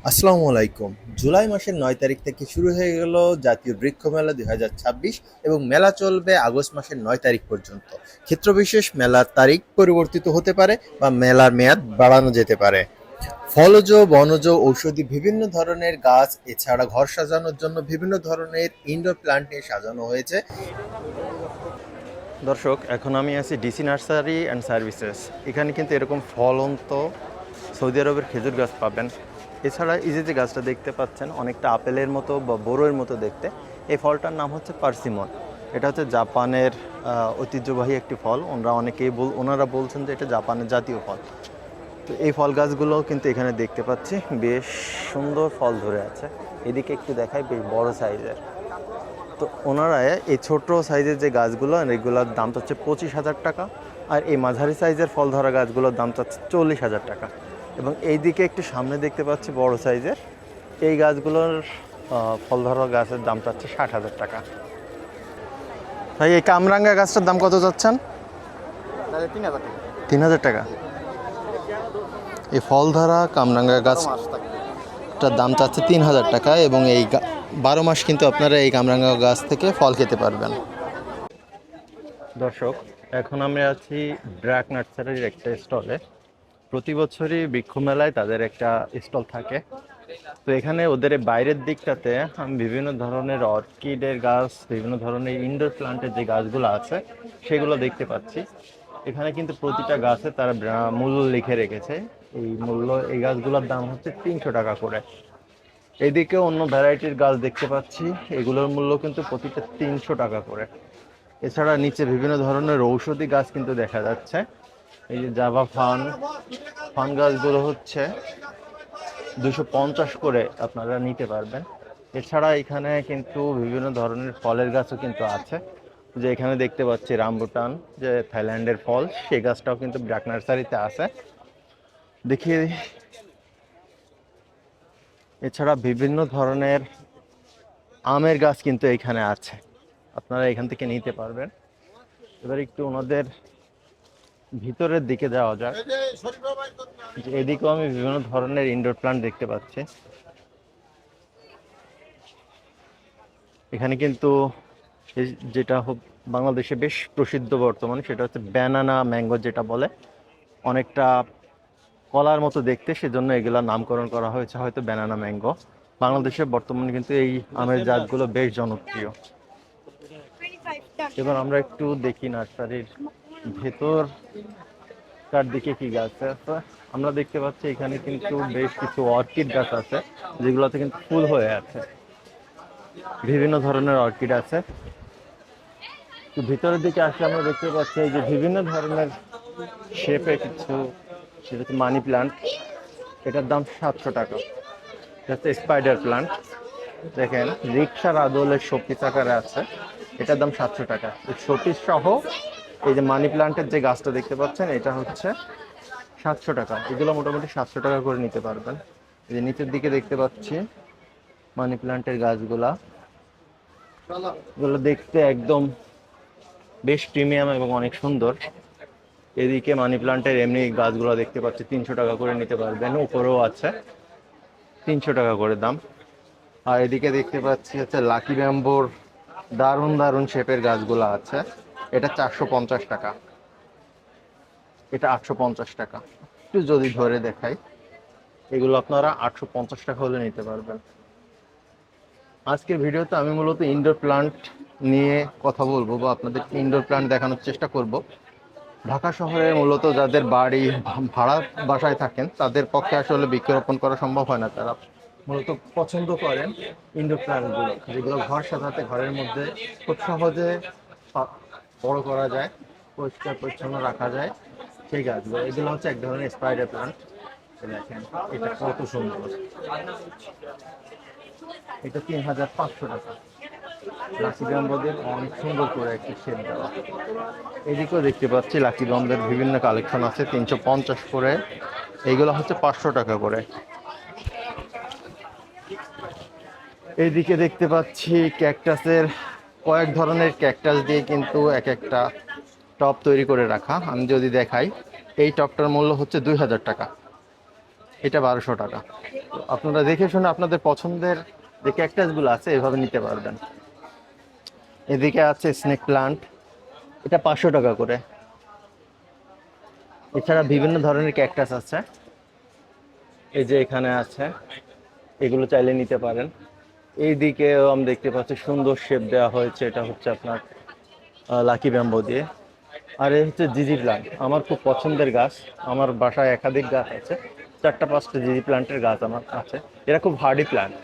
আসসালামু আলাইকুম। জুলাই মাসের ৯ তারিখ থেকে শুরু হয়ে গেল জাতীয় বৃক্ষ মেলা ২০২৬ এবং মেলা চলবে আগস্ট মাসের ৯ তারিখ পর্যন্ত। ক্ষেত্রবিশেষ মেলার তারিখ পরিবর্তিত হতে পারে বা মেলার মেয়াদ বাড়ানো যেতে পারে। ফলজ, বনজ, ঔষধি বিভিন্ন ধরনের গাছ এছাড়া ঘর সাজানোর জন্য বিভিন্ন ধরনের ইনডোর প্ল্যান্ট নিয়ে সাজানো হয়েছে। দর্শক, এখন আমি আছি ডিসি নার্সারি অ্যান্ড সার্ভিসেস। এখানে কিন্তু এরকম ফলন্ত সৌদি আরবের খেজুর গাছ পাবেন। এছাড়া এই যে গাছটা দেখতে পাচ্ছেন অনেকটা আপেলের মতো বা বড়ইয়ের মতো দেখতে, এই ফলটার নাম হচ্ছে পার্সিমন। এটা হচ্ছে জাপানের ঐতিহ্যবাহী একটি ফল। ওনারা বলছেন যে এটা জাপানের জাতীয় ফল। তো এই ফল গাছগুলো কিন্তু এখানে দেখতে পাচ্ছি বেশ সুন্দর ফল ধরে আছে। এদিকে একটু দেখাই, বেশ বড় সাইজের। তো ওনারা এই ছোট সাইজের যে গাছগুলো এগুলোর দাম চাচ্ছে ২৫,০০০ টাকা, আর এই মাঝারি সাইজের ফল ধরা গাছগুলোর দাম চাচ্ছে ৪০,০০০ টাকা। এবং এই দিকে একটু সামনে দেখতে পাচ্ছি বড় সাইজের এই গাছগুলোর ফল ধরা গাছের দাম চাচ্ছে ৬০,০০০ টাকা। ভাই, এই কামরাঙ্গা গাছটার দাম কত যাচ্ছেন? ৩,০০০ টাকা। এই ফল ধরা কামরাঙ্গা গাছটার দাম চাচ্ছে ৩,০০০ টাকা এবং এই ১২ মাস কিন্তু আপনারা এই কামরাঙ্গা গাছ থেকে ফল খেতে পারবেন। দর্শক, এখন আমরা আছি ব্র্যাক নার্সারির একটা স্টলে। প্রতি বছরই বৃক্ষ মেলায় তাদের একটা স্টল থাকে। তো এখানে ওদের বাইরের দিকটাতে আমি বিভিন্ন ধরনের অর্কিডের গাছ, বিভিন্ন ধরনের ইনডোর প্লান্টের যে গাছগুলো আছে সেগুলো দেখতে পাচ্ছি। এখানে কিন্তু প্রতিটা গাছে তারা মূল্য লিখে রেখেছে। এই গাছগুলোর দাম হচ্ছে ৩০০ টাকা করে। এদিকে অন্য ভ্যারাইটির গাছ দেখতে পাচ্ছি, এগুলোর মূল্য কিন্তু প্রতিটা ৩০০ টাকা করে। এছাড়া নিচে বিভিন্ন ধরনের ঔষধি গাছ কিন্তু দেখা যাচ্ছে। এই যে জাভা ফান গাছগুলো হচ্ছে 250 করে আপনারা নিতে পারবেন। এছাড়া এখানে কিন্তু বিভিন্ন ধরনের ফলের গাছও কিন্তু আছে। যে এখানে দেখতে পাচ্ছি রামবুটান, যে থাইল্যান্ডের ফল, সেই গাছটাও কিন্তু ব্র্যাক নার্সারিতে আছে। দেখি, এছাড়া বিভিন্ন ধরনের আমের গাছ কিন্তু এখানে আছে, আপনারা এখান থেকে নিতে পারবেন। এবার একটু ওনাদের ভিতরের দিকে যাওয়া যাক। এদিকেও আমি বিভিন্ন ধরনের ইনডোর প্ল্যান্ট দেখতে পাচ্ছি। এখানে কিন্তু যেটা বাংলাদেশে বেশ প্রসিদ্ধ বর্তমানে, সেটা হচ্ছে ব্যানানা ম্যাঙ্গো, যেটা বলে অনেকটা কলার মতো দেখতে, সেজন্য এগুলোর নামকরণ করা হয়েছে হয়তো ব্যানানা ম্যাঙ্গো। বাংলাদেশে বর্তমানে কিন্তু এই আমের জাতগুলো বেশ জনপ্রিয়। এবার আমরা একটু দেখি নার্সারির ভেতরকার দিকে কি গাছ আছে। আমরা দেখতে পাচ্ছি এখানে কিন্তু বেশ কিছু অর্কিড গাছ আছে, যেগুলোতে কিন্তু ফুল হয়ে আছে। বিভিন্ন ধরনের অর্কিড আছে। তো ভিতরের দিকে আসলে আমরা দেখতে পাচ্ছি এই যে বিভিন্ন ধরনের শেপে কিছু, সেটা হচ্ছে মানি প্লান্ট। এটার দাম ৭০০ টাকা। এটা হচ্ছে স্পাইডার প্লান্ট। দেখেন রিক্সার আদলের শোপিস আকারে আছে, এটার দাম ৭০০ টাকা। শোপিস সহ এই যে মানি প্লান্টের যে গাছটা দেখতে পাচ্ছেন, এটা হচ্ছে ৭০০ টাকা। এগুলো মোটামুটি ৭০০ টাকা করে নিতে পারবেন। এই যে নিচের দিকে দেখতে পাচ্ছি মানি প্লান্টের গাছগুলা, এগুলো দেখতে একদম বেশ প্রিমিয়াম এবং অনেক সুন্দর। এদিকে মানি প্লান্টের এমনি গাছগুলো দেখতে পাচ্ছি ৩০০ টাকা করে নিতে পারবেন, উপরেও আছে ৩০০ টাকা করে দাম। আর এদিকে দেখতে পাচ্ছি হচ্ছে লাকি ব্যাম্বোর দারুণ দারুণ শেপের গাছগুলো আছে। এটা ৪৫০ টাকা, এটা ৮৫০ টাকা। একটু যদি ধরে দেখাই, এগুলো আপনারা ৮৫০ টাকা হলে নিতে পারবেন। আজকের ভিডিওতে আমি মূলত ইনডোর প্লান্ট নিয়ে কথা বলবো বা আপনাদের ইনডোর প্লান্ট দেখানোর চেষ্টা করব। ঢাকা শহরে মূলত যাদের বাড়ি ভাড়া বাসায় থাকেন, তাদের পক্ষে আসলে বৃক্ষরোপণ করা সম্ভব হয় না। তারা মূলত পছন্দ করেন ইনডোর প্ল্যান্টগুলো, যেগুলো ঘর সাজাতে, ঘরের মধ্যে খুব সহজে বড় করা যায়, পরিষ্কার পরিচ্ছন্ন রাখা যায় সেই গাছগুলো। এগুলো হচ্ছে এক ধরনের স্পাইডার প্ল্যান্ট। দেখেন এটা কত সুন্দর, এটা ৩৫০০ টাকা। লাকি ব্যাম্বোদের অনেক সুন্দর করে একটি শেপ দেওয়া। এদিকেও দেখতে পাচ্ছি লাকি ব্যাম্বোর বিভিন্ন কালেকশন আছে, ৩৫০ করে। এইগুলো হচ্ছে ৫০০ টাকা করে। এইদিকে দেখতে পাচ্ছি ক্যাকটাসের কয়েক ধরনের ক্যাকটাস দিয়ে কিন্তু এক একটা টব তৈরি করে রাখা। আমি যদি দেখাই, এই টবটার মূল্য হচ্ছে ২,০০০ টাকা। এটা 1200 টাকা। তো আপনারা দেখে শুনে আপনাদের পছন্দের যে ক্যাকটাসগুলো আছে এভাবে নিতে পারবেন। এদিকে আছে স্নেক প্লান্ট, এটা 500 টাকা করে। এছাড়া বিভিন্ন ধরনের ক্যাকটাস আছে, এই যে এখানে আছে, এগুলো চাইলে নিতে পারেন। এইদিকেও আমি দেখতে পাচ্ছি সুন্দর শেপ দেওয়া হয়েছে, এটা হচ্ছে আপনার লাকি ব্যাম্বো দিয়ে। আর এই হচ্ছে জিজি প্লান্ট, আমার খুব পছন্দের গাছ। আমার বাসায় একাধিক গাছ আছে, 4টা 5টা জিজি প্লান্টের গাছ আমার আছে। এরা খুব হার্ডি প্লান্ট,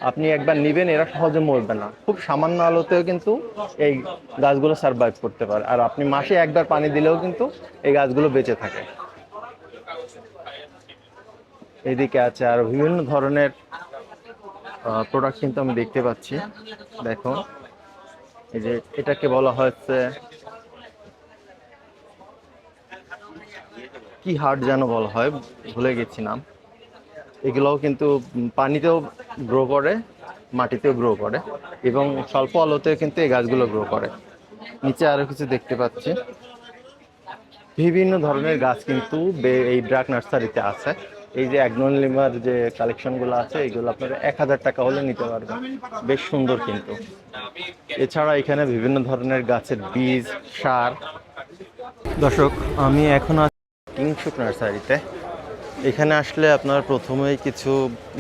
আপনি একবার নিবেন এরা সহজে মরবে না। খুব সামান্য আলোতেও কিন্তু এই গাছগুলো সারভাইভ করতে পারে, আর আপনি মাসে একবার পানি দিলেও কিন্তু এই গাছগুলো বেঁচে থাকে। এদিকে আছে আর বিভিন্ন ধরনের প্রোডাক্ট কিন্তু আমি দেখতে পাচ্ছি। দেখুন, এই যে এটাকে বলা হচ্ছে কি হার্ট যেন বলা হয়, ভুলে গেছি নাম। এগুলোও কিন্তু পানিতেও গ্রো করে, মাটিতেও গ্রো করে, এবং স্বল্প আলোতেও কিন্তু এই গাছগুলো গ্রো করে। নিচে আরো কিছু দেখতে পাচ্ছি, বিভিন্ন ধরনের গাছ কিন্তু এই ব্র্যাক নার্সারিতে আছে। এই যে অ্যাগনোলিমার যে কালেকশনগুলো আছে, এগুলো আপনারা 1000 টাকা হলে নিতে পারবেন, বেশ সুন্দর কিন্তু। এছাড়া এখানে বিভিন্ন ধরনের গাছের বীজ, সার। দর্শক, আমি এখন আছি কিংশুক নার্সারিতে। এখানে আসলে আপনারা প্রথমেই কিছু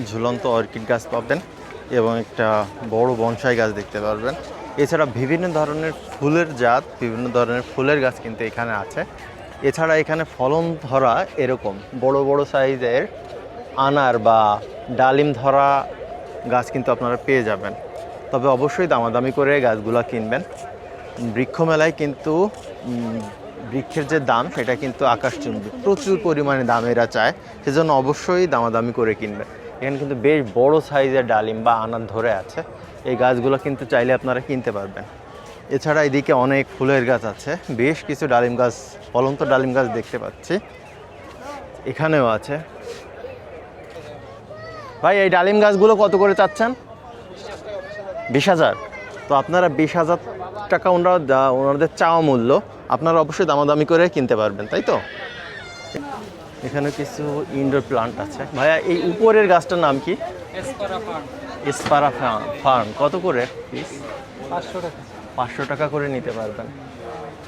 ঝুলন্ত অর্কিড গাছ পাবেন এবং একটা বড় বনসাই গাছ দেখতে পারবেন। এছাড়া বিভিন্ন ধরনের ফুলের জাত, বিভিন্ন ধরনের ফুলের গাছ কিন্তু এখানে আছে। এছাড়া এখানে ফলন ধরা এরকম বড় বড় সাইজের আনার বা ডালিম ধরা গাছ কিন্তু আপনারা পেয়ে যাবেন। তবে অবশ্যই দামাদামি করে গাছগুলো কিনবেন। বৃক্ষ মেলায় কিন্তু বৃক্ষের যে দাম সেটা কিন্তু আকাশচুম্বী, প্রচুর পরিমাণে দাম এরা চায়, সেজন্য অবশ্যই দামাদামি করে কিনবেন। এখানে কিন্তু বেশ বড় সাইজের ডালিম বা আনার ধরে আছে, এই গাছগুলো কিন্তু চাইলে আপনারা কিনতে পারবেন। এছাড়া এদিকে অনেক ফুলের গাছ আছে, বেশ কিছু ডালিম গাছ, ফলন্ত ডালিম গাছ দেখতে পাচ্ছি, এখানেও আছে। ভাই, এই ডালিম গাছগুলো কত করে চাচ্ছেন? 20,000। তো আপনারা 20,000 টাকা ওনাদের চাওয়া মূল্য, আপনারা অবশ্যই দামাদামি করে কিনতে পারবেন, তাই তো? এখানে কিছু ইনডোর প্লান্ট আছে। ভাইয়া, এই উপরের গাছটার নাম কি? এসপারা ফার্ম। কত করে পিস? 500 টাকা। 500 টাকা করে নিতে পারবেন।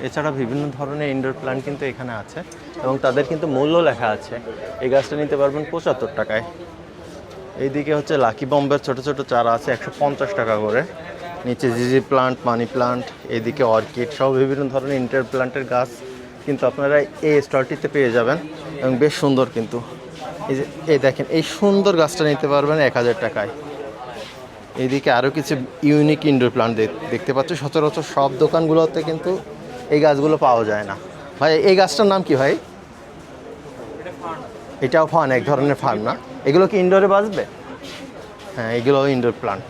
এছাড়া বিভিন্ন ধরনের ইনডোর প্লান্ট কিন্তু এখানে আছে এবং তাদের কিন্তু মূল্য লেখা আছে। এই গাছটা নিতে পারবেন 75 টাকায়। এইদিকে হচ্ছে লাকি বম্বের ছোট ছোট চারা আছে 150 টাকা করে। নিচে জিজি প্লান্ট, মানি প্লান্ট, এদিকে অর্কিড সহ বিভিন্ন ধরনের ইনডোর প্লান্টের গাছ কিন্তু আপনারা এই স্টলটিতে পেয়ে যাবেন এবং বেশ সুন্দর কিন্তু। এই যে এই দেখেন, এই সুন্দর গাছটা নিতে পারবেন 1000 টাকায়। এইদিকে আরও কিছু ইউনিক ইনডোর প্লান্ট দেখতে পাচ্ছি। সচরাচর সব দোকানগুলোতে কিন্তু এই গাছগুলো পাওয়া যায় না। ভাই, এই গাছটার নাম কি ভাই? এটাও ফান, এক ধরনের ফার্ম না? এগুলো কি ইনডোরে বাঁচবে? হ্যাঁ, এগুলো ইনডোর প্লান্ট।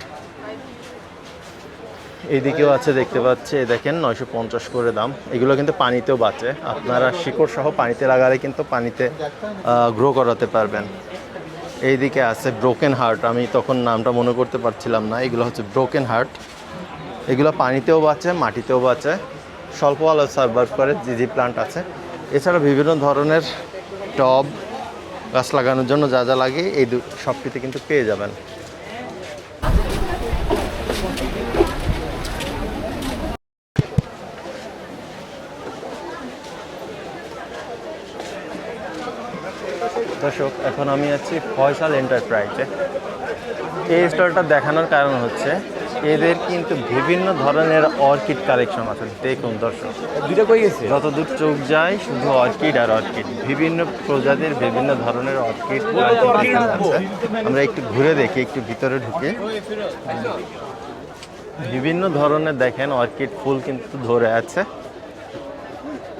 এইদিকেও আছে দেখতে পাচ্ছি, দেখেন 950 করে দাম। এগুলো কিন্তু পানিতেও বাঁচে, আপনারা শিকড় সহ পানিতে লাগালে কিন্তু পানিতে গ্রো করাতে পারবেন। এইদিকে আছে ব্রোকেন হার্ট, আমি তখন নামটা মনে করতে পারছিলাম না। এগুলো হচ্ছে ব্রোকেন হার্ট, এগুলো পানিতেও বাঁচে, মাটিতেও বাঁচে, স্বল্প আলো সার্ভাইভ করে। জিজি প্লান্ট আছে। এছাড়া বিভিন্ন ধরনের টব, গাছ লাগানোর জন্য যা যা লাগে এই সবটিতে কিন্তু পেয়ে যাবেন। দর্শক, এখন আমি আছি ফয়সাল এন্টারপ্রাইজে। এই স্টলটা দেখানোর কারণ হচ্ছে এদের কিন্তু বিভিন্ন ধরনের অর্কিড কালেকশন আছে। দেখুন দর্শক, দুইটা কই গেছে? যতদূর চোখ যায় শুধু অর্কিড আর অর্কিড, বিভিন্ন প্রজাতির বিভিন্ন ধরনের অর্কিড আছে। আমরা একটু ঘুরে দেখি, একটু ভিতরে ঢুকে। বিভিন্ন ধরনের দেখেন অর্কিড ফুল কিন্তু ধরে আছে।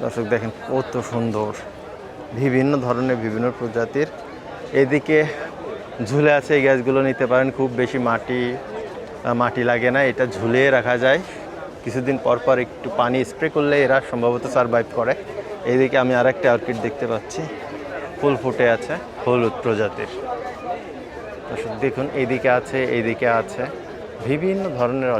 দর্শক দেখেন কত সুন্দর, বিভিন্ন ধরনের বিভিন্ন প্রজাতির। এদিকে ঝুলে আছে, এই গাছগুলো নিতে পারেন। খুব বেশি মাটি লাগে না, এটা ঝুলিয়ে রাখা যায়। কিছুদিন পর পর একটু পানি স্প্রে করলে এরা সম্ভবত সারভাইভ করে। এইদিকে আমি আরেকটা অর্কিড দেখতে পাচ্ছি, ফুল ফুটে আছে, হলুদ প্রজাতির। দেখুন এইদিকে আছে, এইদিকে আছে, বিভিন্ন ধরনের